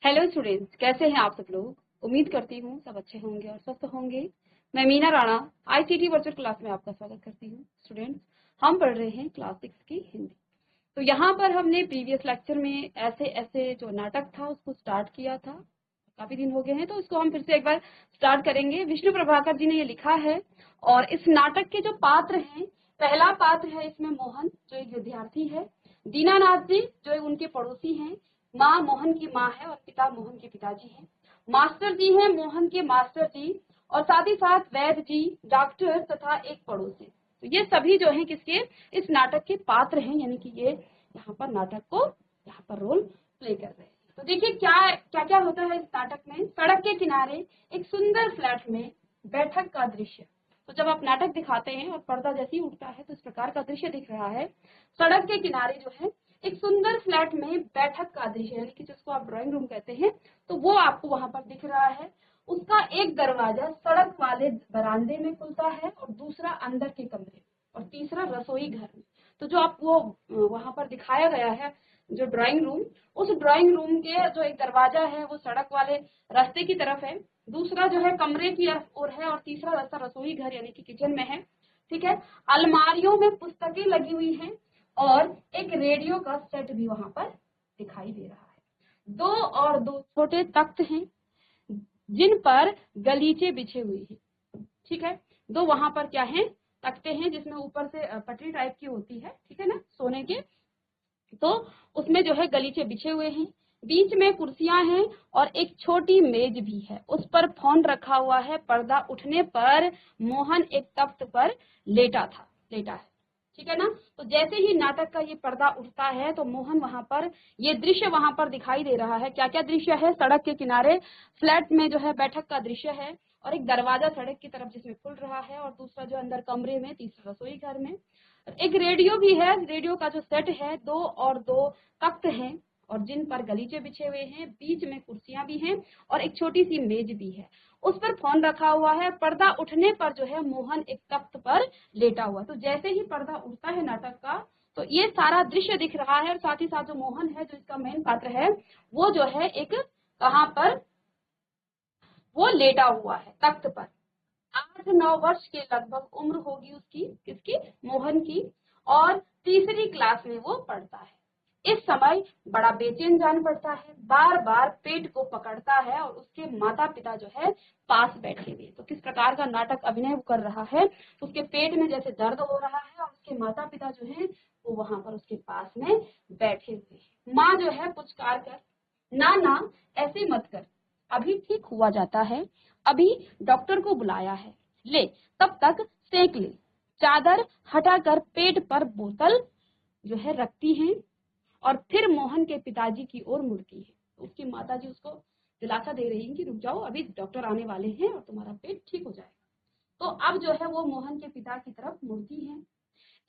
Hello students, कैसे हैं आप सब लोग। उम्मीद करती हूँ सब अच्छे होंगे और स्वस्थ होंगे। मैं Meena Rana ICT virtual class में आपका स्वागत करती हूँ। स्टूडेंट्स, हम पढ़ रहे हैं क्लास 6 की हिंदी। तो यहाँ पर हमने प्रीवियस लेक्चर में ऐसे ऐसे जो नाटक था उसको स्टार्ट किया था। काफी दिन हो गए हैं तो इसको हम फिर से एक बार स्टार्ट करेंगे। विष्णु प्रभाकर जी ने ये लिखा है और इस नाटक के जो पात्र हैं, पहला पात्र है इसमें मोहन, जो एक विद्यार्थी है। दीनानाथ जी जो उनके पड़ोसी हैं। माँ मोहन की माँ है और पिता मोहन के पिताजी हैं। मास्टर जी हैं मोहन के मास्टर जी, और साथ ही साथ वैद्य जी, डॉक्टर तथा एक पड़ोसी। तो ये सभी जो हैं किसके, इस नाटक के पात्र हैं, यानी कि ये यहाँ पर नाटक को यहाँ पर रोल प्ले कर रहे हैं। तो देखिए क्या क्या क्या होता है इस नाटक में। सड़क के किनारे एक सुंदर फ्लैट में बैठक का दृश्य। तो जब आप नाटक दिखाते हैं और पर्दा जैसे ही उठता है तो इस प्रकार का दृश्य दिख रहा है। सड़क के किनारे जो है एक सुंदर फ्लैट में बैठक का दृश्य, यानी कि जिसको आप ड्राइंग रूम कहते हैं, तो वो आपको वहां पर दिख रहा है। उसका एक दरवाजा सड़क वाले बरामदे में खुलता है और दूसरा अंदर के कमरे और तीसरा रसोई घर में। तो जो आप वो वहां पर दिखाया गया है जो ड्राइंग रूम, उस ड्राइंग रूम के जो एक दरवाजा है वो सड़क वाले रास्ते की तरफ है, दूसरा जो है कमरे की ओर है और तीसरा रास्ता रसोई घर यानी कि किचन में है। ठीक है। अलमारियों में पुस्तकें लगी हुई हैं और एक रेडियो का सेट भी वहां पर दिखाई दे रहा है। दो छोटे तख्त हैं जिन पर गलीचे बिछे हुए हैं। ठीक है। दो वहां पर क्या है, तख्ते हैं जिसमें ऊपर से पटरी टाइप की होती है, ठीक है ना, सोने के। तो उसमें जो है गलीचे बिछे हुए हैं, बीच में कुर्सियां हैं और एक छोटी मेज भी है, उस पर फोन रखा हुआ है। पर्दा उठने पर मोहन एक तख्त पर लेटा है। ठीक है ना। तो जैसे ही नाटक का ये पर्दा उठता है तो मोहन वहां पर, ये दृश्य वहां पर दिखाई दे रहा है। क्या क्या दृश्य है, सड़क के किनारे फ्लैट में जो है बैठक का दृश्य है और एक दरवाजा सड़क की तरफ जिसमें खुल रहा है और दूसरा जो अंदर कमरे में, तीसरा रसोई घर में। एक रेडियो भी है, रेडियो का जो सेट है, दो तख्त हैं और जिन पर गलीचे बिछे हुए हैं, बीच में कुर्सियां भी हैं और एक छोटी सी मेज भी है, उस पर फोन रखा हुआ है। पर्दा उठने पर जो है मोहन एक तख्त पर लेटा हुआ। तो जैसे ही पर्दा उठता है नाटक का तो ये सारा दृश्य दिख रहा है और साथ ही साथ जो मोहन है, जो इसका मेन पात्र है, वो जो है एक कहां पर, वो लेटा हुआ है तख्त पर। 8-9 वर्ष के लगभग उम्र होगी उसकी, किसकी, मोहन की, और तीसरी क्लास में वो पढ़ता है। इस समय बड़ा बेचैन जान पड़ता है, बार बार पेट को पकड़ता है और उसके माता पिता जो है पास बैठे हुए। तो किस प्रकार का नाटक अभिनय कर रहा है, तो उसके पेट में जैसे दर्द हो रहा है और उसके माता पिता जो है वो वहां पर उसके पास में बैठे हुए हैं। माँ जो है पुचकार कर, ना ना ऐसे मत कर, अभी ठीक हुआ जाता है, अभी डॉक्टर को बुलाया है, ले तब तक सेक ले। चादर हटाकर पेट पर बोतल जो है रखती हैं और फिर मोहन के पिताजी की ओर मुड़ती है। तो उसकी माताजी उसको दिलासा दे रही है कि रुक जाओ, अभी डॉक्टर आने वाले हैं और तुम्हारा पेट ठीक हो जाएगा। तो अब जो है वो मोहन के पिता की तरफ मुड़ती है।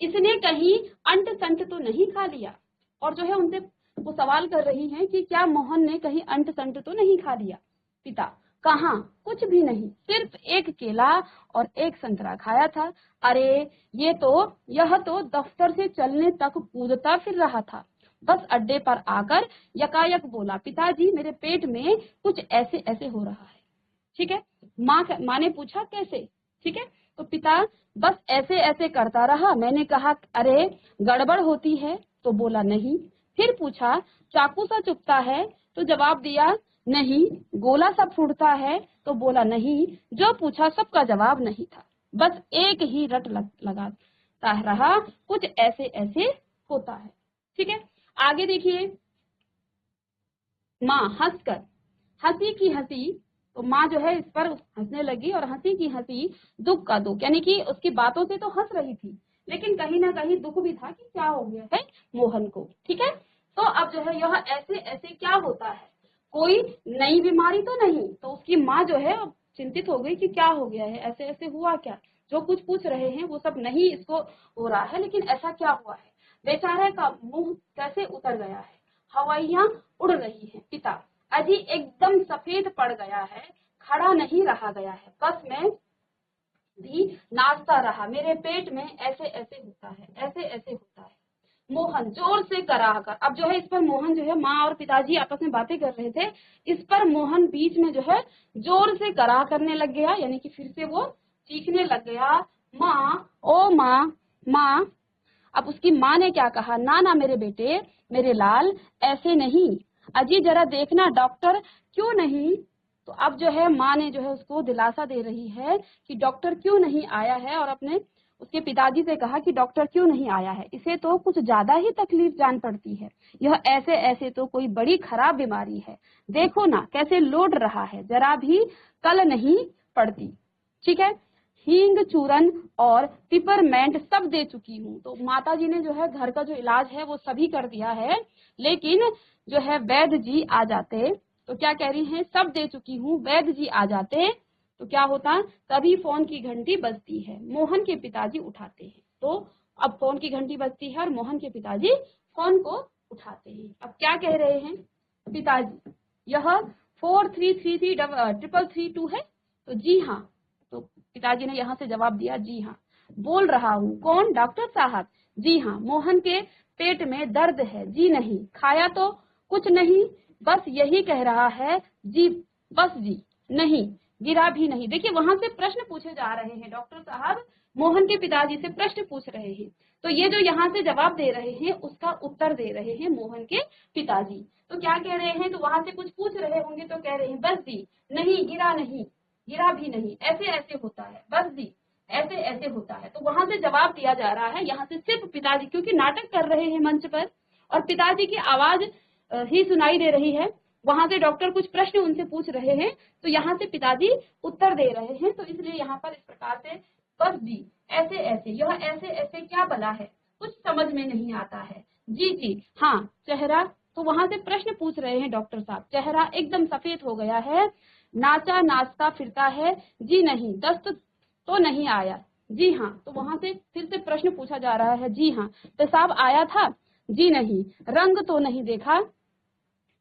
इसने कहीं अंट संट तो नहीं खा लिया, और जो है उनसे वो सवाल कर रही हैं कि क्या मोहन ने कहीं अंट संट तो नहीं खा लिया। पिता, कहाँ, कुछ भी नहीं, सिर्फ एक केला और एक संतरा खाया था। अरे यह तो दफ्तर से चलने तक कूदता फिर रहा था, बस अड्डे पर आकर यकायक बोला, पिताजी मेरे पेट में कुछ ऐसे ऐसे हो रहा है। ठीक है। माँ ने पूछा कैसे। ठीक है। तो पिता, बस ऐसे ऐसे करता रहा, मैंने कहा अरे गड़बड़ होती है, तो बोला नहीं। फिर पूछा चाकू सा चुभता है, तो जवाब दिया नहीं। गोला सा फूटता है, तो बोला नहीं। जो पूछा सबका जवाब नहीं था, बस एक ही रट लगाता रहा, कुछ ऐसे ऐसे होता है। ठीक है। आगे देखिए, माँ हंसकर, हंसी की हंसी, तो माँ जो है इस पर हंसने लगी और हंसी की हंसी दुख का दुख, यानी कि उसकी बातों से तो हंस रही थी लेकिन कहीं ना कहीं दुख भी था कि क्या हो गया है मोहन को। ठीक है। तो अब जो है यह ऐसे ऐसे क्या होता है, कोई नई बीमारी तो नहीं। तो उसकी माँ जो है चिंतित हो गई कि क्या हो गया है, ऐसे ऐसे हुआ क्या, जो कुछ पूछ रहे हैं वो सब नहीं इसको हो रहा है, लेकिन ऐसा क्या हुआ है। बेचारे का मुंह कैसे उतर गया है, हवाइयां उड़ रही हैं। पिता, अजी एकदम सफेद पड़ गया है, खड़ा नहीं रहा गया है, बस मैं भी नाचता रहा, मेरे पेट में ऐसे ऐसे होता है, ऐसे ऐसे होता है। मोहन जोर से कराह कर। अब जो है इस पर मोहन जो है, माँ और पिताजी आपस में बातें कर रहे थे, इस पर मोहन बीच में जो है जोर से कराह करने लग गया, यानी कि फिर से वो चीखने लग गया, माँ, ओ माँ, माँ। अब उसकी माँ ने क्या कहा, ना ना मेरे बेटे, मेरे लाल, ऐसे नहीं, अजी जरा देखना डॉक्टर क्यों नहीं। तो अब जो है माँ ने जो है उसको दिलासा दे रही है कि डॉक्टर क्यों नहीं आया है, और अपने उसके पिताजी से कहा कि डॉक्टर क्यों नहीं आया है, इसे तो कुछ ज्यादा ही तकलीफ जान पड़ती है, यह ऐसे ऐसे तो कोई बड़ी खराब बीमारी है, देखो ना कैसे लोट रहा है, जरा भी कल नहीं पड़ती। ठीक है, हींग चूरन और पिपरमेंट सब दे चुकी हूँ। तो माता जी ने जो है घर का जो इलाज है वो सभी कर दिया है, लेकिन जो है वैद्य जी आ जाते, तो क्या कह रही हैं, सब दे चुकी हूँ, वैद्य जी आ जाते तो क्या होता, तभी फोन की घंटी बजती है, मोहन के पिताजी उठाते हैं। तो अब फोन की घंटी बजती है और मोहन के पिताजी फोन को उठाते हैं। अब क्या कह रहे हैं पिताजी, यह 43333332 है। तो जी हाँ, तो पिताजी ने यहाँ से जवाब दिया, जी हाँ। बोल रहा हूँ, कौन, डॉक्टर साहब। जी हाँ। मोहन के पेट में दर्द है। जी नहीं। खाया तो कुछ नहीं, बस यही कह रहा है, जी बस जी नहीं, गिरा भी नहीं। देखिए वहां से प्रश्न पूछे जा रहे हैं, डॉक्टर साहब मोहन के पिताजी से प्रश्न पूछ रहे हैं, तो ये जो यहाँ से जवाब दे रहे हैं उसका उत्तर दे रहे हैं मोहन के पिताजी। तो क्या कह रहे हैं, तो वहां से कुछ पूछ रहे होंगे तो कह रहे हैं बस जी नहीं, गिरा नहीं, गिरा भी नहीं, ऐसे ऐसे होता है, बस जी ऐसे ऐसे होता है। तो वहां से जवाब दिया जा रहा है, यहाँ से सिर्फ पिताजी, क्योंकि नाटक कर रहे हैं मंच पर और पिताजी की आवाज ही सुनाई दे रही है, वहां से डॉक्टर कुछ प्रश्न उनसे पूछ रहे हैं, तो यहाँ से पिताजी उत्तर दे रहे हैं, तो इसलिए यहाँ पर इस प्रकार से बस जी ऐसे ऐसे, यह ऐसे ऐसे क्या भला है, कुछ समझ में नहीं आता है, जी जी हाँ। चेहरा, तो वहां से प्रश्न पूछ रहे हैं डॉक्टर साहब, चेहरा एकदम सफेद हो गया है, नाचा नाचता फिरता है। जी नहीं। दस्त तो नहीं आया। जी हाँ। तो वहां से फिर से प्रश्न पूछा जा रहा है, जी हाँ। पेशाब आया था। जी नहीं। रंग तो नहीं देखा।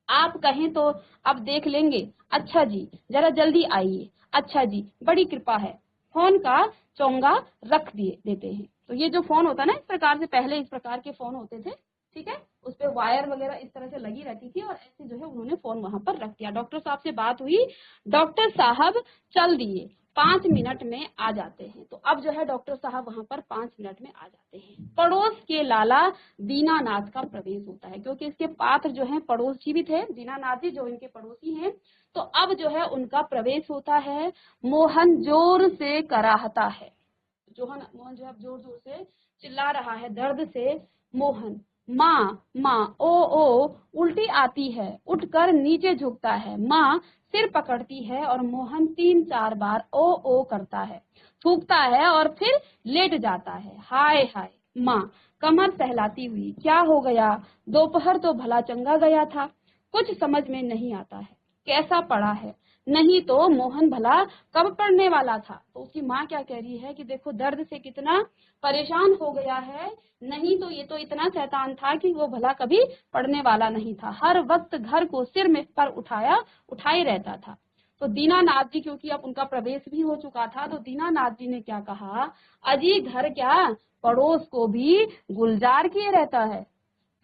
आप कहें तो अब देख लेंगे। अच्छा जी, जरा जल्दी आइए। अच्छा जी, बड़ी कृपा है। फोन का चोंगा रख दिए देते हैं। तो ये जो फोन होता है ना, इस प्रकार से पहले इस प्रकार के फोन होते थे, ठीक है, उस पे वायर वगैरह इस तरह से लगी रहती थी और ऐसे जो है उन्होंने फोन वहां पर रख दिया। डॉक्टर साहब से बात हुई, डॉक्टर साहब चल दिए, 5 मिनट में आ जाते हैं। तो अब जो है डॉक्टर साहब वहां पर 5 मिनट में आ जाते हैं। पड़ोस के लाला दीनानाथ का प्रवेश होता है, क्योंकि इसके पात्र जो है पड़ोसी भी थे, दीनानाथ जी जो इनके पड़ोसी हैं। तो अब जो है उनका प्रवेश होता है। मोहन जोर से कराहता है, मोहन जो है जोर जोर से चिल्ला रहा है दर्द से, मोहन, माँ माँ, ओ उल्टी आती है, उठकर नीचे झुकता है, माँ सिर पकड़ती है और मोहन 3-4 बार ओ करता है, थूकता है और फिर लेट जाता है। हाय हाय। माँ कमर सहलाती हुई, क्या हो गया, दोपहर तो भला चंगा गया था, कुछ समझ में नहीं आता है, कैसा पड़ा है, नहीं तो मोहन भला कब पढ़ने वाला था। तो उसकी माँ क्या कह रही है कि देखो दर्द से कितना परेशान हो गया है, नहीं तो ये तो इतना शैतान था कि वो भला कभी पढ़ने वाला नहीं था, हर वक्त घर को सिर में पर उठाए रहता था। तो दीनानाथ जी, क्योंकि अब उनका प्रवेश भी हो चुका था, तो दीनानाथ जी ने क्या कहा, अजी घर क्या, पड़ोस को भी गुलजार किए रहता है।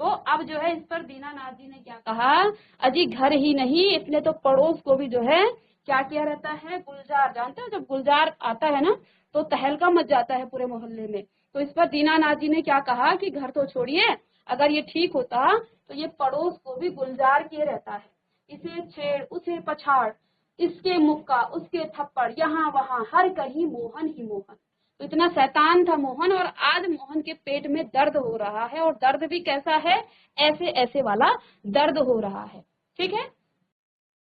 तो अब जो है इस पर दीनानाथ जी ने क्या कहा, अजी घर ही नहीं, इसने तो पड़ोस को भी जो है क्या किया रहता है, गुलजार। जानते हो जब गुलजार आता है ना तो तहलका मच जाता है पूरे मोहल्ले में। तो इस पर दीनानाथ जी ने क्या कहा कि घर तो छोड़िए, अगर ये ठीक होता तो ये पड़ोस को भी गुलजार किए रहता है, इसे छेड़ उसे पछाड़, इसके मुक्का उसके थप्पड़, यहाँ वहाँ हर कहीं मोहन ही मोहन। तो इतना शैतान था मोहन, और आज मोहन के पेट में दर्द हो रहा है, और दर्द भी कैसा है, ऐसे ऐसे वाला दर्द हो रहा है। ठीक है,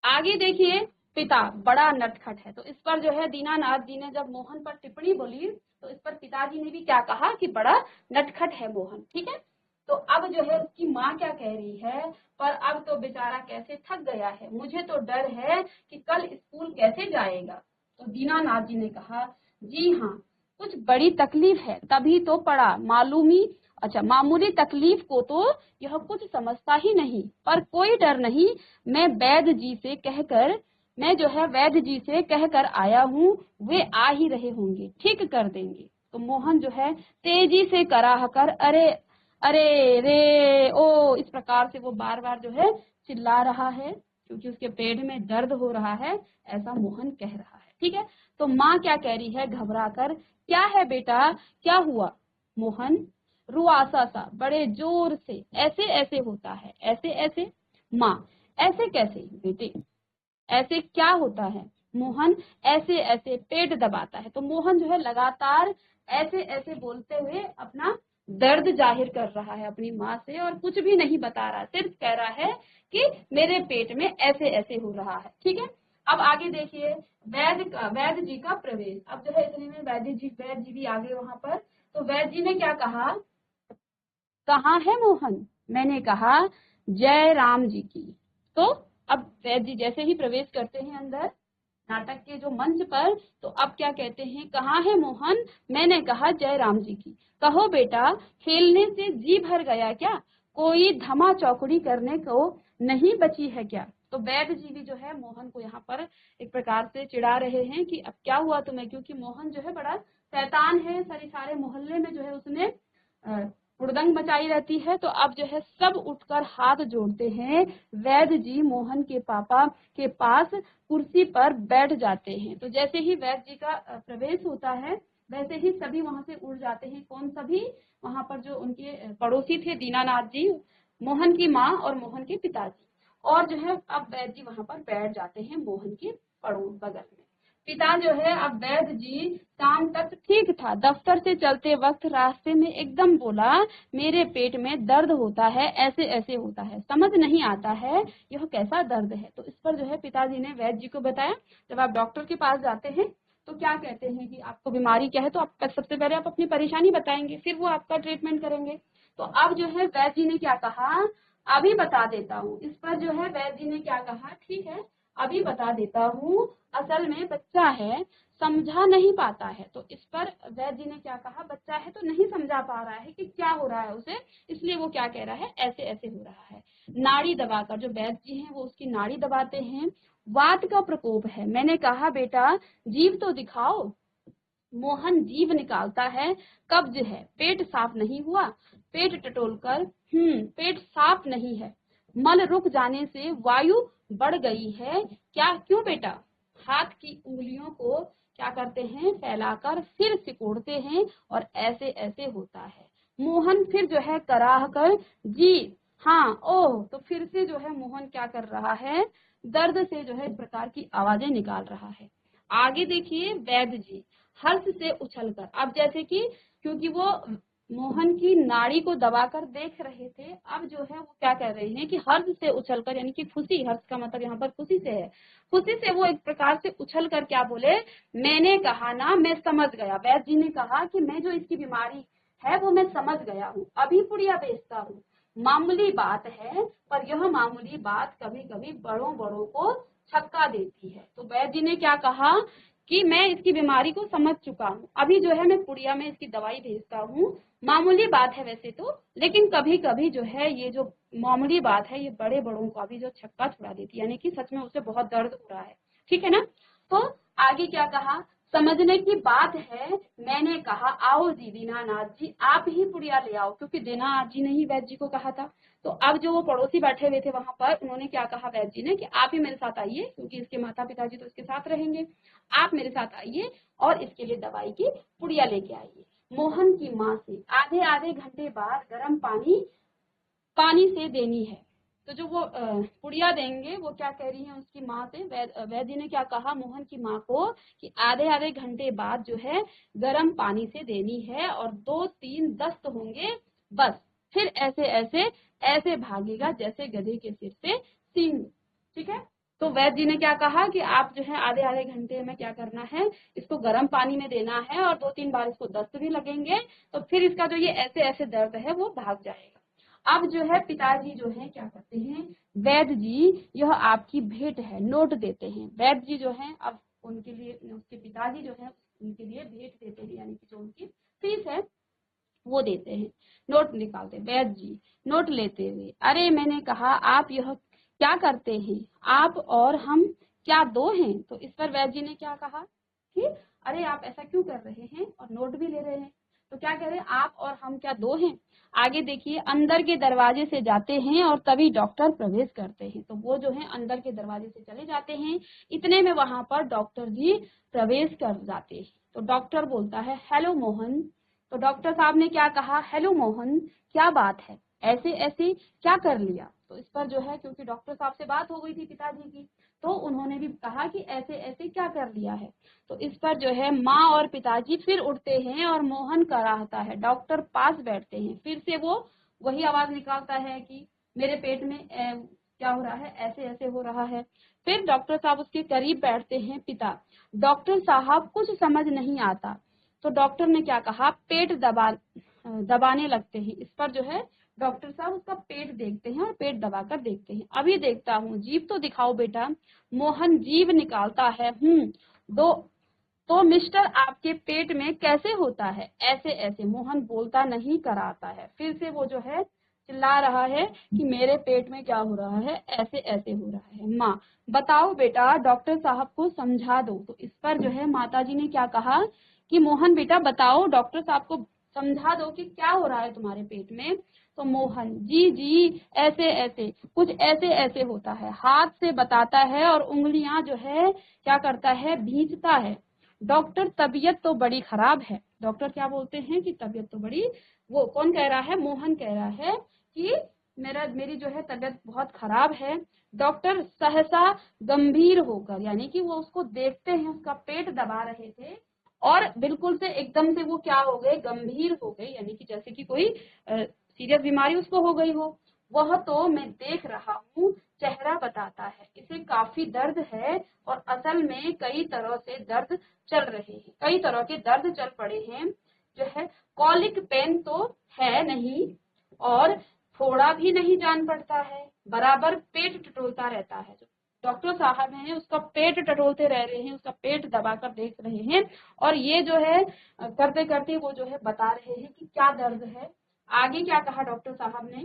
आगे देखिए, पिता बड़ा नटखट है। तो इस पर जो है दीनानाथ जी ने जब मोहन पर टिप्पणी बोली, तो इस पर पिताजी ने भी क्या कहा कि बड़ा नटखट है मोहन। ठीक है, तो अब जो है उसकी माँ क्या कह रही है, पर अब तो बेचारा कैसे थक गया है, मुझे तो डर है कि कल स्कूल कैसे जाएगा। तो दीनानाथ जी ने कहा, जी हाँ, कुछ बड़ी तकलीफ है तभी तो पड़ा, मामूली तकलीफ को तो यह कुछ समझता ही नहीं, पर कोई डर नहीं, मैं वैद्य जी से कहकर आया हूँ, वे आ ही रहे होंगे, ठीक कर देंगे। तो मोहन जो है तेजी से कराह कर, अरे अरे रे ओ, इस प्रकार से वो बार बार जो है चिल्ला रहा है क्योंकि उसके पेट में दर्द हो रहा है, ऐसा मोहन कह रहा है। ठीक है, तो माँ क्या कह रही है घबरा कर, क्या है बेटा, क्या हुआ? मोहन रुआसा सा बड़े जोर से, ऐसे ऐसे होता है, ऐसे ऐसे। माँ, ऐसे कैसे बेटे, ऐसे क्या होता है? मोहन, ऐसे ऐसे पेट दबाता है। तो मोहन जो है लगातार ऐसे ऐसे बोलते हुए अपना दर्द जाहिर कर रहा है अपनी माँ से, और कुछ भी नहीं बता रहा, सिर्फ कह रहा है कि मेरे पेट में ऐसे ऐसे हो रहा है। ठीक है, अब आगे देखिए, वैद्य जी का प्रवेश। अब जो है इतने में वैद्य जी भी आ गए वहां पर। तो वैद्य जी ने क्या कहा, कहाँ है मोहन? मैंने कहा जय राम जी की। तो अब वैद्य जी जैसे ही प्रवेश करते हैं अंदर नाटक के जो मंच पर, तो अब क्या कहते हैं, कहाँ है मोहन? मैंने कहा जय राम जी की। कहो बेटा, खेलने से जी भर गया क्या? कोई धमा चौकड़ी करने को नहीं बची है क्या? तो वैद्य जी भी जो है मोहन को यहाँ पर एक प्रकार से चिढ़ा रहे हैं कि अब क्या हुआ तुम्हें, क्योंकि मोहन जो है बड़ा शैतान है, सारे मोहल्ले में जो है उसने हुड़दंग मचाई रहती है। तो अब जो है सब उठकर हाथ जोड़ते हैं, वैद्य जी मोहन के पापा के पास कुर्सी पर बैठ जाते हैं। तो जैसे ही वैद्य जी का प्रवेश होता है, वैसे ही सभी वहां से उड़ जाते हैं। कौन सभी? वहां पर जो उनके पड़ोसी थे, दीनानाथ जी, मोहन की माँ और मोहन के पिताजी, और जो है अब वैद्य जी वहां पर बैठ जाते हैं मोहन के पड़ोस बगल में। पिता जो है, अब वैद्य जी शाम तक ठीक था, दफ्तर से चलते वक्त रास्ते में एकदम बोला, मेरे पेट में दर्द होता है, ऐसे ऐसे होता है, समझ नहीं आता है यह कैसा दर्द है। तो इस पर जो है पिताजी ने वैद्य जी को बताया। जब आप डॉक्टर के पास जाते हैं तो क्या कहते हैं कि आपको बीमारी क्या है, तो आप सबसे पहले आप अपनी परेशानी बताएंगे, फिर वो आपका ट्रीटमेंट करेंगे। तो अब जो है वैद्य जी ने क्या कहा, अभी बता देता हूँ। इस पर जो है वैद्य जी ने क्या कहा, ठीक है अभी बता देता हूँ, असल में बच्चा है, समझा नहीं पाता है। तो इस पर वैद्य जी ने क्या कहा, बच्चा है तो नहीं समझा पा रहा है कि क्या हो रहा है उसे, इसलिए वो क्या कह रहा है, ऐसे ऐसे हो रहा है। नाड़ी दबाकर, जो वैद्य जी हैं वो उसकी नाड़ी दबाते हैं। वात का प्रकोप है। मैंने कहा बेटा जीभ तो दिखाओ। मोहन जीभ निकालता है। कब्ज है, पेट साफ नहीं हुआ। पेट टटोलकर, पेट साफ नहीं है। मल रुक जाने से वायु बढ़ गई है क्या? क्यों बेटा? हाथ की उंगलियों को क्या करते हैं, फैलाकर फिर सिकोड़ते हैं और ऐसे ऐसे होता है। मोहन फिर जो है कराह कर, जी हाँ ओह। तो फिर से जो है मोहन क्या कर रहा है, दर्द से जो है इस प्रकार की आवाजें निकाल रहा है। आगे देखिए वैद्य जी हर्ष से उछलकर, अब जैसे कि क्योंकि वो मोहन की नाड़ी को दबाकर देख रहे थे, अब जो है वो क्या कह रहे हैं कि हर्ष से उछलकर, यानी कि खुशी, हर्ष का मतलब यहाँ पर खुशी से है, खुशी से वो एक प्रकार से उछलकर क्या बोले, मैंने कहा ना, मैं समझ गया। वैद्य जी ने कहा कि मैं जो इसकी बीमारी है वो मैं समझ गया हूँ, अभी पुड़िया बेचता हूँ। मामूली बात है, पर यह मामूली बात कभी कभी बड़ों बड़ों को छक्का देती है। तो वैद्य जी ने क्या कहा कि मैं इसकी बीमारी को समझ चुका हूँ, अभी जो है मैं पुड़िया में इसकी दवाई भेजता हूँ। मामूली बात है वैसे तो, लेकिन कभी कभी जो है ये जो मामूली बात है ये बड़े बड़ों का भी जो छक्का छुड़ा देती है, यानी कि सच में उसे बहुत दर्द हो रहा है। ठीक है ना? तो आगे क्या कहा, समझने की बात है। मैंने कहा आओ जी दीनानाथ जी, आप ही पुड़िया ले आओ, क्योंकि दीनानाथ जी ने ही वैद्य जी को कहा था। तो अब जो वो पड़ोसी बैठे हुए थे वहां पर, उन्होंने क्या कहा वैद्य जी ने कि आप ही मेरे साथ आइए, क्योंकि इसके माता पिताजी तो इसके साथ रहेंगे, आप मेरे साथ आइए और इसके लिए दवाई की पुड़िया लेके आइए। मोहन की माँ से आधे आधे घंटे बाद गर्म पानी से देनी है। तो जो वो पुड़िया देंगे वो क्या कह रही है उसकी माँ से, वैद्य ने क्या कहा मोहन की माँ को कि आधे आधे घंटे बाद जो है गर्म पानी से देनी है, और 2-3 दस्त होंगे बस, फिर ऐसे ऐसे ऐसे भागेगा जैसे गधे के सिर से सींग। ठीक है? तो वैद्य जी ने क्या कहा कि आप जो है आधे आधे घंटे में क्या करना है, इसको गर्म पानी में देना है, और 2-3 बार इसको दस्त भी लगेंगे, तो फिर इसका जो ये ऐसे ऐसे दर्द है वो भाग जाएगा। अब जो है पिताजी जो है क्या करते हैं, वैद्य जी यह आपकी भेंट है, नोट देते हैं। वैद्य जी जो है अब उनके लिए, उसके पिताजी जो है उनके लिए भेंट देते हैं, यानी कि जो उनकी फीस है वो देते हैं। नोट निकालते वैद्य जी, नोट लेते हुए, अरे मैंने कहा आप यह क्या करते हैं, आप और हम क्या दो हैं? तो इस पर वैद्य जी ने क्या कहा कि अरे आप ऐसा क्यों कर रहे हैं और नोट भी ले रहे हैं? तो क्या कह रहे हैं, आप और हम क्या दो हैं? आगे देखिए, अंदर के दरवाजे से जाते हैं और तभी डॉक्टर प्रवेश करते हैं। तो वो जो है अंदर के दरवाजे से चले जाते हैं, इतने में वहां पर डॉक्टर जी प्रवेश कर जाते हैं। तो डॉक्टर बोलता है, हेलो मोहन। तो डॉक्टर साहब ने क्या कहा, हेलो मोहन, क्या बात है, ऐसे ऐसे क्या कर लिया। तो इस पर जो है, क्योंकि डॉक्टर साहब से बात हो गई थी पिताजी की, तो उन्होंने भी कहा कि ऐसे ऐसे क्या कर लिया है। तो इस पर जो है माँ और पिताजी फिर उठते हैं और मोहन कराहता है, डॉक्टर पास बैठते हैं। फिर से वो वही आवाज निकालता है कि मेरे पेट में क्या हो रहा है, ऐसे ऐसे हो रहा है। फिर डॉक्टर साहब उसके करीब बैठते हैं पिता। डॉक्टर साहब कुछ समझ नहीं आता, तो डॉक्टर ने क्या कहा, पेट दबाने लगते हैं। इस पर जो है डॉक्टर साहब उसका पेट देखते हैं और पेट दबाकर देखते हैं। अभी देखता हूँ, जीभ तो दिखाओ बेटा। मोहन जीभ निकालता है। दो तो मिस्टर आपके पेट में कैसे होता है, ऐसे ऐसे। मोहन बोलता नहीं, कराता है। फिर से वो जो है चिल्ला रहा है कि मेरे पेट में क्या हो रहा है, ऐसे ऐसे हो रहा है। माँ, बताओ बेटा, डॉक्टर साहब को समझा दो। तो इस पर जो है माताजी ने क्या कहा कि मोहन बेटा बताओ, डॉक्टर साहब को समझा दो कि क्या हो रहा है तुम्हारे पेट में। तो मोहन, जी जी, ऐसे ऐसे, कुछ ऐसे ऐसे होता है। हाथ से बताता है और उंगलियां जो है क्या करता है, भींचता है। डॉक्टर तबीयत तो बड़ी खराब है। डॉक्टर क्या बोलते हैं कि तबीयत तो बड़ी, वो कौन कह रहा है, मोहन कह रहा है कि मेरी जो है तबीयत बहुत खराब है। डॉक्टर सहसा गंभीर होकर, यानी कि वो उसको देखते हैं, उसका पेट दबा रहे थे और बिल्कुल से एकदम से वो क्या हो गए, गंभीर हो गए, यानी कि जैसे कि कोई सीरियस बीमारी उसको हो गई हो। वह तो मैं देख रहा हूँ, चेहरा बताता है, इसे काफी दर्द है और असल में कई तरह से दर्द चल रहे हैं, कई तरह के दर्द चल पड़े हैं। जो है कॉलिक पेन तो है नहीं और थोड़ा भी नहीं जान पड़ता है, बराबर पेट टटोलता रहता है। जो डॉक्टर साहब हैं उसका पेट टटोलते रह रहे हैं, उसका पेट दबाकर देख रहे हैं और ये जो है करते करते वो जो है बता रहे हैं कि क्या दर्द है। आगे क्या कहा डॉक्टर साहब ने,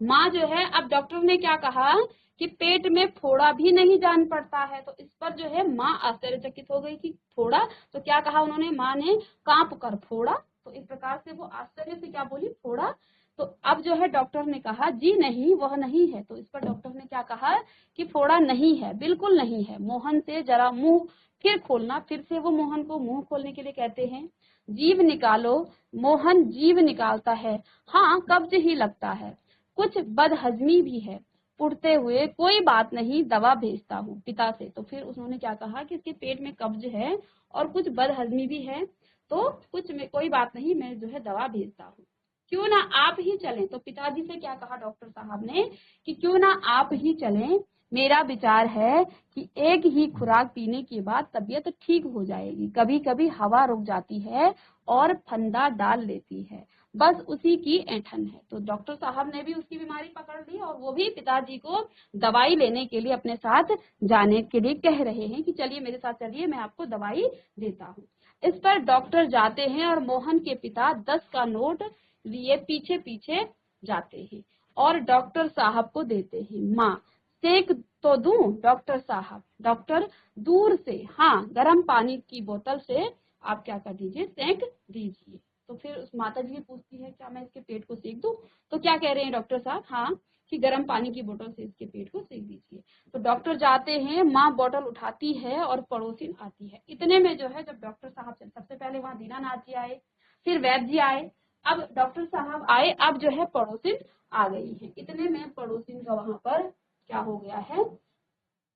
माँ जो है, अब डॉक्टर ने क्या कहा कि पेट में फोड़ा भी नहीं जान पड़ता है। तो इस पर जो है माँ आश्चर्यचकित हो गई कि फोड़ा, तो क्या कहा उन्होंने, माँ ने, कांप कर फोड़ा। तो इस प्रकार से वो आश्चर्य से क्या बोली, फोड़ा। तो अब जो है डॉक्टर ने कहा, जी नहीं, वह नहीं है। तो इस पर डॉक्टर ने क्या कहा कि फोड़ा नहीं है, बिल्कुल नहीं है। मोहन से जरा मुंह फिर खोलना। फिर से वो मोहन को मुंह खोलने के लिए कहते हैं। जीभ निकालो। मोहन जीभ निकालता है। हाँ, कब्ज ही लगता है, कुछ बदहजमी भी है, उठते हुए कोई बात नहीं, दवा भेजता हूँ पिता से। तो फिर उन्होंने क्या कहा कि इसके पेट में कब्ज है और कुछ बदहजमी भी है, तो कुछ में कोई बात नहीं, मैं जो है दवा भेजता हूँ, क्यों ना आप ही चलें। तो पिताजी से क्या कहा डॉक्टर साहब ने कि क्यों ना आप ही चलें, मेरा विचार है कि एक ही खुराक पीने के बाद तबीयत ठीक हो जाएगी। कभी कभी हवा रुक जाती है और फंदा डाल लेती है, बस उसी की ऐंठन है। तो डॉक्टर साहब ने भी उसकी बीमारी पकड़ ली और वो भी पिताजी को दवाई लेने के लिए अपने साथ जाने के लिए कह रहे हैं कि चलिए मेरे साथ चलिए, मैं आपको दवाई देता हूँ। इस पर डॉक्टर जाते हैं और मोहन के पिता 10 का नोट लिए पीछे पीछे जाते हैं और डॉक्टर साहब को देते हैं। माँ, सेक तो दूं डॉक्टर साहब। डॉक्टर दूर से, हाँ, गर्म पानी की बोतल से आप क्या कर दीजिए, सेक दीजिए। तो फिर उस माता जी पूछती है, क्या मैं इसके पेट को सेक दूं। तो क्या कह रहे हैं डॉक्टर साहब, हाँ, कि गर्म पानी की बोतल से इसके पेट को सेक दीजिए। तो डॉक्टर जाते हैं, माँ बोतल उठाती है और पड़ोसिन आती है। इतने में जो है, जब डॉक्टर साहब सबसे पहले वहाँ दीनानाथ जी आए, फिर वैद्य जी आए, अब डॉक्टर साहब आए, अब जो है पड़ोसिन आ गई है। इतने में पड़ोसिन का वहां पर क्या हो गया है,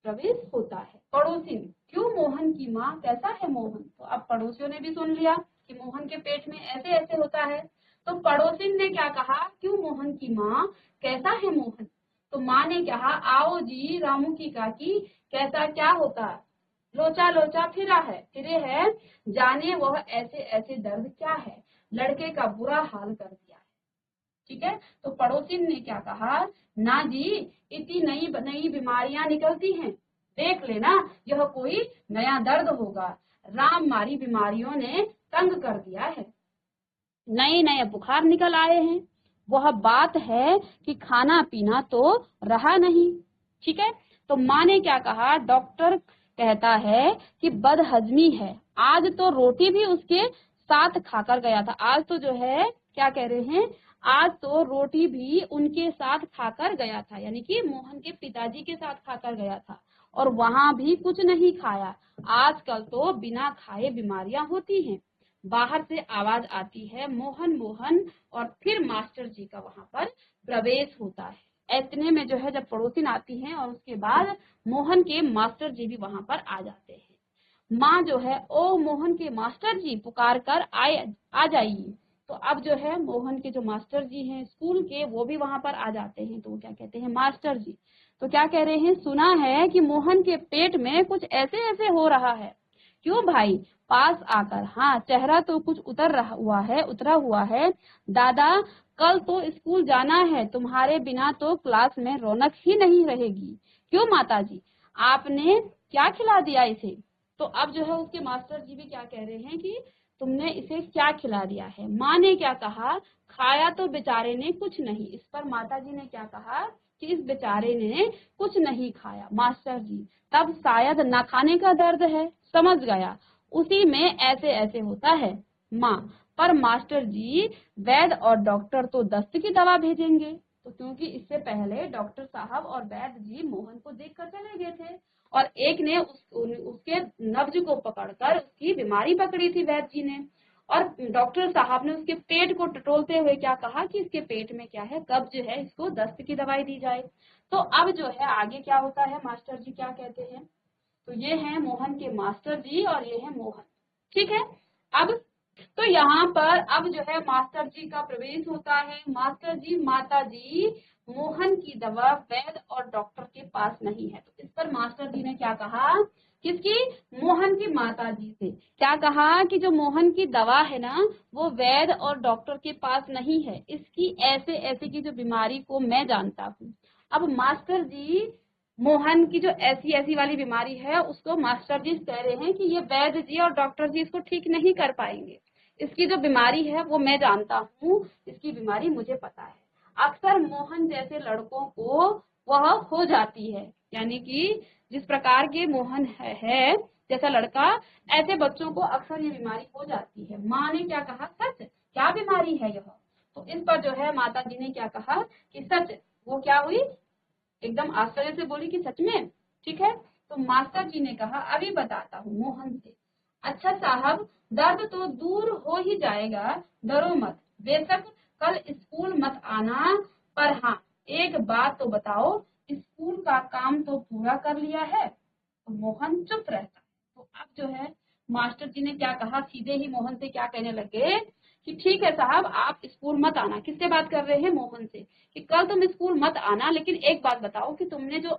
प्रवेश होता है। पड़ोसिन, क्यों मोहन की माँ, कैसा है मोहन। तो अब पड़ोसियों ने भी सुन लिया कि मोहन के पेट में ऐसे ऐसे होता है। तो पड़ोसिन ने क्या कहा, क्यों मोहन की माँ, कैसा है मोहन। तो माँ ने कहा, आओ जी रामू की काकी, कैसा क्या होता, लोचा लोचा फिरे है, जाने वह ऐसे ऐसे दर्द क्या है, लड़के का बुरा हाल कर दिया है। ठीक है, तो पड़ोसिन ने क्या कहा, ना जी, इतनी नई नई बीमारियां निकलती हैं, देख लेना यह कोई नया दर्द होगा, राम मारी बीमारियों ने तंग कर दिया है, नए नए बुखार निकल आए हैं। वह बात है कि खाना पीना तो रहा नहीं। ठीक है, तो माँ ने क्या कहा, डॉक्टर कहता है कि बदहजमी है, आज तो रोटी भी उसके साथ खाकर गया था। आज तो जो है क्या कह रहे हैं, आज तो रोटी भी उनके साथ खाकर गया था, यानी कि मोहन के पिताजी के साथ खाकर गया था और वहां भी कुछ नहीं खाया। आजकल तो बिना खाए बीमारियां होती हैं। बाहर से आवाज आती है, मोहन मोहन, और फिर मास्टर जी का वहां पर प्रवेश होता है। इतने में जो है जब पड़ोसिन आती हैं और उसके बाद मोहन के मास्टर जी भी वहां पर आ जाते हैं। माँ जो है, ओ मोहन के मास्टर जी पुकार कर आ जाइए। तो अब जो है मोहन के जो मास्टर जी हैं स्कूल के, वो भी वहां पर आ जाते हैं। तो वो क्या कहते हैं, मास्टर जी तो क्या कह रहे हैं, सुना है कि मोहन के पेट में कुछ ऐसे ऐसे हो रहा है। क्यों भाई, पास आकर, हाँ चेहरा तो कुछ उतरा हुआ है। दादा कल तो स्कूल जाना है, तुम्हारे बिना तो क्लास में रौनक ही नहीं रहेगी। क्यों माताजी, आपने क्या खिला दिया इसे। तो अब जो है उसके मास्टर जी भी क्या कह रहे हैं कि तुमने इसे क्या खिला दिया है। माँ ने क्या कहा, खाया तो बेचारे ने कुछ नहीं। इस पर माता जी ने क्या कहा कि इस बेचारे ने कुछ नहीं खाया। मास्टर जी, तब शायद न खाने का दर्द है, समझ गया, उसी में ऐसे ऐसे होता है। माँ, पर मास्टर जी वैद्य और डॉक्टर तो दस्त की दवा भेजेंगे। तो क्योंकि इससे पहले डॉक्टर साहब और वैद्य जी मोहन को देखकर चले गए थे और एक ने उसके नब्ज को पकड़कर उसकी बीमारी पकड़ी थी वैद्य जी ने, और डॉक्टर साहब ने उसके पेट को टटोलते हुए क्या कहा कि इसके पेट में क्या है, कब्ज है, इसको दस्त की दवाई दी जाए। तो अब जो है आगे क्या होता है, मास्टर जी क्या कहते हैं। तो ये है मोहन के मास्टर जी और ये है मोहन, ठीक है। अब तो यहाँ पर अब जो है मास्टर जी का प्रवेश होता है। मास्टर जी, माता जी, मोहन की दवा वैद्य और डॉक्टर के पास नहीं है। तो इस पर मास्टर जी ने क्या कहा, किसकी, मोहन की माता जी से क्या कहा कि जो मोहन की दवा है ना वो वैद्य और डॉक्टर के पास नहीं है, इसकी ऐसे ऐसे की जो बीमारी को मैं जानता हूँ। अब मास्टर जी मोहन की जो ऐसी ऐसी वाली बीमारी है उसको मास्टर जी कह रहे हैं कि ये वैद्य जी और डॉक्टर जी इसको ठीक नहीं कर पाएंगे। इसकी जो बीमारी है वो मैं जानता हूँ, इसकी बीमारी मुझे पता है। अक्सर मोहन जैसे लड़कों को वह हो जाती है, यानी कि जिस प्रकार के मोहन है जैसा लड़का, ऐसे बच्चों को अक्सर ये बीमारी हो जाती है। माँ ने क्या कहा, सच, क्या बीमारी है यह। तो इस पर जो है माता जी ने क्या कहा कि सच। वो क्या हुई, एकदम आश्चर्य से बोली कि सच में, ठीक है। तो मास्टर जी ने कहा, अभी बताता हूँ मोहन से। अच्छा साहब, दर्द तो दूर हो ही जाएगा, डरो मत, बेशक कल स्कूल मत आना, पर हाँ एक बात तो बताओ, स्कूल का काम तो पूरा कर लिया है। तो मोहन चुप रहता है। तो अब जो है मास्टर जी ने क्या कहा, सीधे ही मोहन से क्या कहने लगे कि ठीक है साहब, आप स्कूल मत आना। किससे बात कर रहे हैं, मोहन से, कि कल तुम स्कूल मत आना, लेकिन एक बात बताओ कि तुमने जो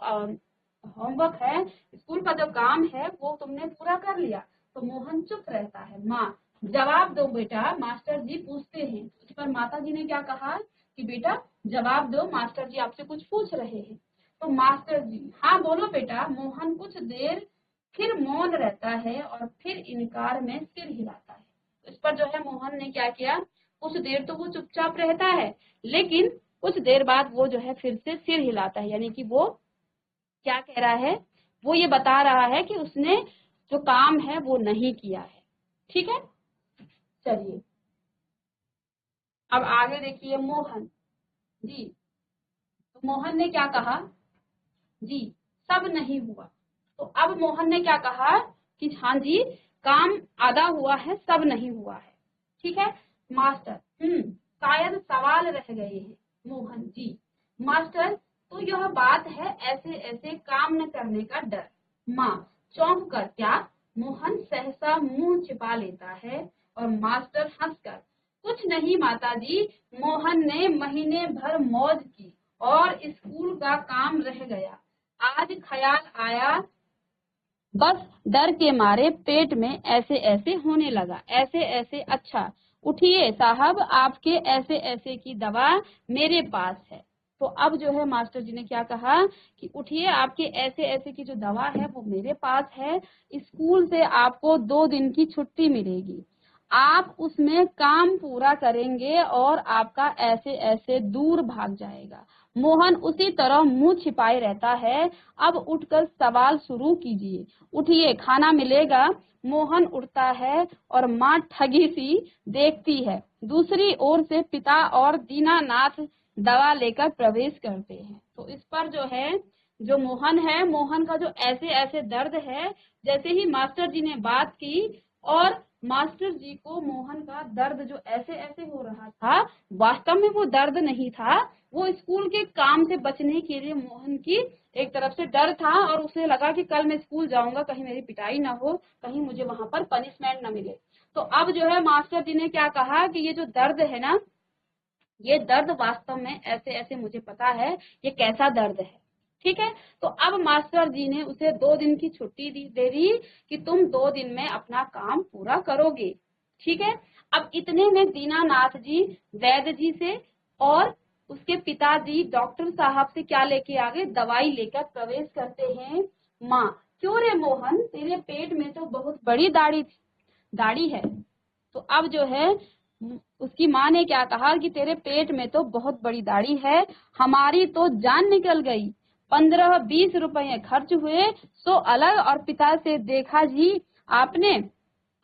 होमवर्क है, स्कूल का जो काम है वो तुमने पूरा कर लिया। तो मोहन चुप रहता है। माँ, जवाब दो बेटा, मास्टर जी पूछते हैं। इस पर माता जी ने क्या कहा कि बेटा जवाब दो, मास्टर जी आपसे कुछ पूछ रहे हैं। तो मास्टर जी, हाँ बोलो बेटा। मोहन कुछ देर फिर मौन रहता है और फिर इनकार में सिर हिलाता है। इस पर जो है मोहन ने क्या किया, कुछ देर तो वो चुपचाप रहता है, लेकिन कुछ देर बाद वो जो है फिर से सिर हिलाता है, यानी कि वो क्या कह रहा है, वो ये बता रहा है कि उसने जो काम है वो नहीं किया है, ठीक है। चलिए अब आगे देखिए मोहन जी। तो मोहन ने क्या कहा जी, सब नहीं हुआ। तो अब मोहन ने क्या कहा कि हाँ जी, काम आधा हुआ है, सब नहीं हुआ है, ठीक है। मास्टर, शायद सवाल रह गए हैं। मोहन जी, मास्टर, तो यह बात है ऐसे ऐसे काम न करने का डर। माँ, चौंक कर क्या। मोहन सहसा मुंह छिपा लेता है और मास्टर हंसकर, कुछ नहीं माताजी, मोहन ने महीने भर मौज की और स्कूल का काम रह गया। आज ख्याल आया, बस डर के मारे पेट में ऐसे ऐसे होने लगा, ऐसे ऐसे। अच्छा उठिए साहब, आपके ऐसे ऐसे की दवा मेरे पास है। तो अब जो है मास्टर जी ने क्या कहा कि उठिए, आपके ऐसे ऐसे की जो दवा है वो मेरे पास है, स्कूल से आपको 2 दिन की छुट्टी मिलेगी। आप उसमें काम पूरा करेंगे और आपका ऐसे ऐसे दूर भाग जाएगा। मोहन उसी तरह मुंह छिपाए रहता है। अब उठकर सवाल शुरू कीजिए। उठिए, खाना मिलेगा। मोहन उठता है और माँ ठगी सी देखती है। दूसरी ओर से पिता और दीनानाथ दवा लेकर प्रवेश करते हैं। तो इस पर जो है, जो मोहन है, मोहन का जो ऐसे ऐसे दर्द है, जैसे ही मास्टर जी ने बात की और मास्टर जी को मोहन का दर्द जो ऐसे ऐसे हो रहा था, वास्तव में वो दर्द नहीं था, वो स्कूल के काम से बचने के लिए मोहन की एक तरफ से डर था और उसे लगा कि कल मैं स्कूल जाऊंगा, कहीं मेरी पिटाई ना हो, कहीं मुझे वहां पर पनिशमेंट ना मिले। तो अब जो है मास्टर जी ने क्या कहा कि ये जो दर्द है ना, ये दर्द वास्तव में ऐसे ऐसे मुझे पता है ये कैसा दर्द है। ठीक है, तो अब मास्टर जी ने उसे 2 दिन की छुट्टी दे दी कि तुम 2 दिन में अपना काम पूरा करोगे। ठीक है, अब इतने में दीनानाथ जी वैद्य जी से और उसके पिताजी डॉक्टर साहब से क्या लेके आ गए, दवाई लेकर प्रवेश करते हैं। माँ, क्यों रे मोहन, तेरे पेट में तो बहुत बड़ी दाढ़ी है। तो अब जो है उसकी माँ ने क्या कहा कि तेरे पेट में तो बहुत बड़ी दाढ़ी है, हमारी तो जान निकल गई। 15-20 रुपए खर्च हुए, सो अलग, और पिता से देखा जी आपने।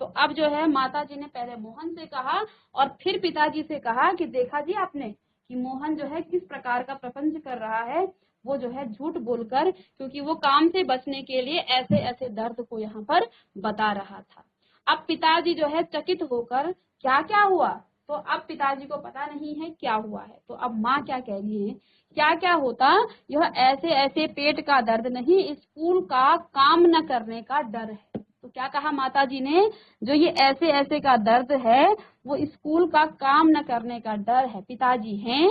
तो अब जो है माता जी ने पहले मोहन से कहा और फिर पिताजी से कहा कि देखा जी आपने कि मोहन जो है किस प्रकार का प्रपंच कर रहा है। वो जो है झूठ बोलकर, क्योंकि वो काम से बचने के लिए ऐसे ऐसे दर्द को यहाँ पर बता रहा था। अब पिताजी जो है चकित होकर, क्या क्या हुआ, तो अब पिताजी को पता नहीं है क्या हुआ है। तो अब माँ क्या कह रही है, क्या क्या होता, यह ऐसे ऐसे पेट का दर्द नहीं, स्कूल का काम न करने का डर है। तो क्या कहा माता जी ने, जो ये ऐसे ऐसे का दर्द है वो स्कूल का काम न करने का डर है। पिताजी हैं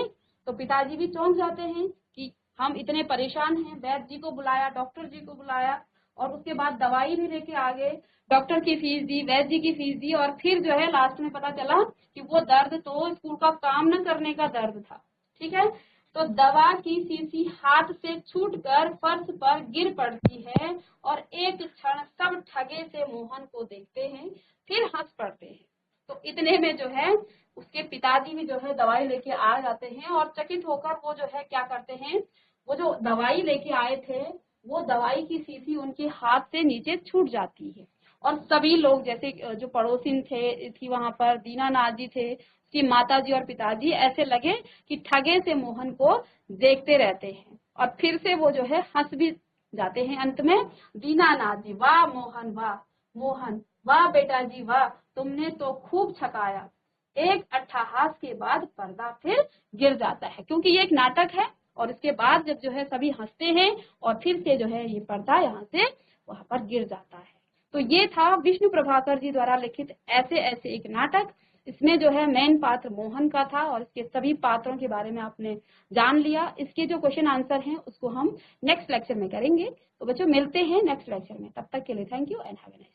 तो पिताजी भी चौंक जाते हैं कि हम इतने परेशान हैं, वैद्य जी को बुलाया, डॉक्टर जी को बुलाया और उसके बाद दवाई भी लेके आ गए, डॉक्टर की फीस दी, वैद्य जी की फीस दी, और फिर जो है लास्ट में पता चला कि वो दर्द तो स्कूल का काम न करने का दर्द था। ठीक है, तो दवा की शीशी हाथ से छूटकर फर्श पर गिर पड़ती है और एक क्षण सब ठगे से मोहन को देखते हैं, फिर हंस पड़ते हैं। तो इतने में जो है उसके पिताजी भी जो है दवाई लेके आ जाते हैं और चकित होकर वो जो है क्या करते हैं, वो जो दवाई लेके आए थे वो दवाई की शीशी उनके हाथ से नीचे छूट जाती है और सभी लोग, जैसे जो पड़ोसिन थी वहां पर, दीनानाथ जी थे, उसकी माता जी और पिताजी, ऐसे लगे कि ठगे से मोहन को देखते रहते हैं और फिर से वो जो है हंस भी जाते हैं। अंत में दीनानाथ जी, वाह मोहन, वाह मोहन, वाह बेटा जी वाह, तुमने तो खूब छकाया। एक अट्ठहास के बाद पर्दा फिर गिर जाता है, क्योंकि ये एक नाटक है और इसके बाद जब जो है सभी हंसते हैं और फिर से जो है ये पर्दा यहाँ से वहां पर गिर जाता है। तो ये था विष्णु प्रभाकर जी द्वारा लिखित ऐसे ऐसे एक नाटक। इसमें जो है मेन पात्र मोहन का था और इसके सभी पात्रों के बारे में आपने जान लिया। इसके जो क्वेश्चन आंसर हैं उसको हम नेक्स्ट लेक्चर में करेंगे। तो बच्चों मिलते हैं नेक्स्ट लेक्चर में, तब तक के लिए thank you and have a nice day.